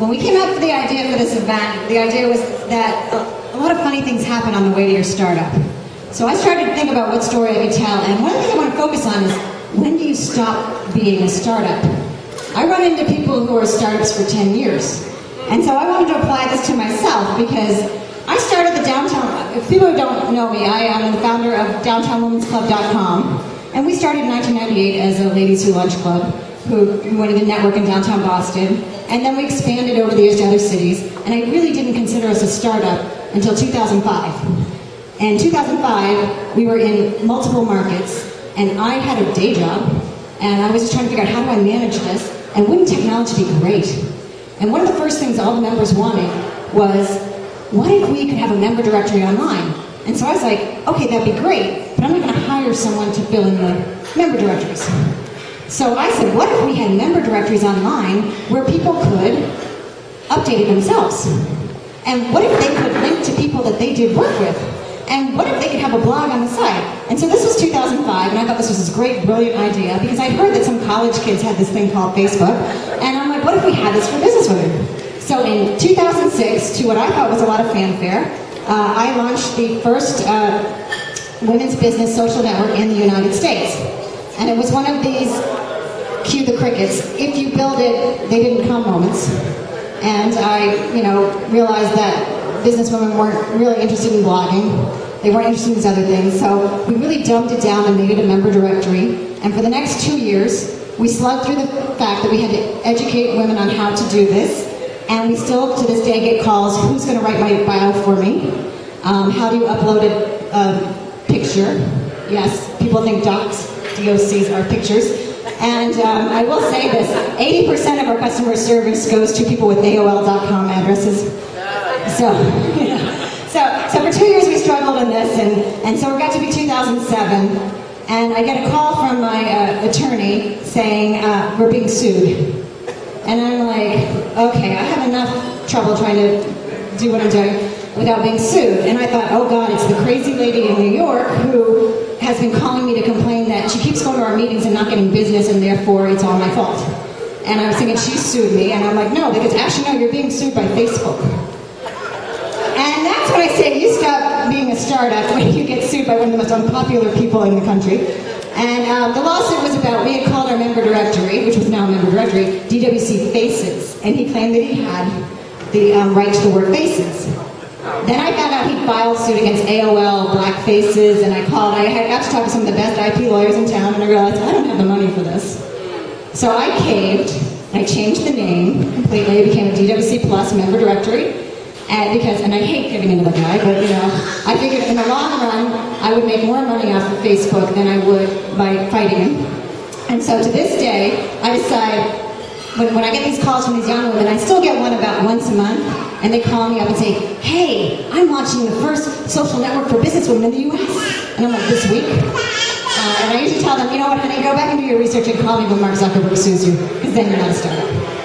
when we came up with the idea for this event, the idea was that a lot of funny things happen on the way to your startup. So I started to think about what story I could tell, and one of the things I want to focus on is, when do you stop being a startup? I run into people who are startups for 10 years. And so I wanted to apply this to myself, because I started the Downtown, if people who don't know me, I am the founder of DowntownWomen'sClub.com, and we started in 1998 as a ladies who lunch club, who wanted to network in downtown Boston, and then we expanded over the years to other cities, and I really didn't consider us a startup until 2005. In 2005, we were in multiple markets, and I had a day job, and I was just trying to figure out, how do I manage this, and wouldn't technology be great? And one of the first things all the members wanted was, what if we could have a member directory online? And so I was like, okay, that'd be great, but I'm not going to hire someone to fill in the member directories. So I said, what if we had member directories online where people could update it themselves? And what if they could link to people that they did work with? And what if they could have a blog on the site? And so this was 2005, and I thought this was this great, brilliant idea, because I heard that some college kids had this thing called Facebook, and I'm like, what if we had this for business women? So in 2006, to what I thought was a lot of fanfare, I launched the first women's business social network in the United States. And it was one of these, cue the crickets, if you build it, they didn't come moments. And I, realized that businesswomen weren't really interested in blogging. They weren't interested in these other things. So we really dumbed it down and made it a member directory. And for the next 2 years, we slugged through the fact that we had to educate women on how to do this. And we still, to this day, get calls, who's going to write my bio for me? How do you upload a picture? Yes, people think docs, DOCs are pictures. And I will say this, 80% of our customer service goes to people with AOL.com addresses. So for 2 years we struggled in this, and so it got to be 2007, and I get a call from my attorney saying, we're being sued. And I'm like, okay, I have enough trouble trying to do what I'm doing without being sued. And I thought, oh God, it's the crazy lady in New York who has been calling me to complain that she keeps going to our meetings and not getting business, and therefore it's all my fault. And I was thinking, she sued me, and I'm like, no, because actually, no, you're being sued by Facebook. And that's when I say you stop being a startup when you get sued by one of the most unpopular people in the country. And the lawsuit was about, we had called our member directory, which was now a member directory, DWC Faces, and he claimed that he had the right to the word faces. Then I found out he filed suit against AOL, Black Faces, and I got to talk to some of the best IP lawyers in town, and I realized I don't have the money for this. So I caved, I changed the name completely, it became a DWC Plus member directory, and I hate giving into the guy, but I figured in the long run, I would make more money off of Facebook than I would by fighting him. And so to this day, I decide, when I get these calls from these young women, I still get one about once a month, and they call me up and say, hey, I'm launching the first social network for businesswomen in the US. And I'm like, this week? And I usually tell them, you know what, honey, go back and do your research and call me when Mark Zuckerberg sues you, because then you're not a startup.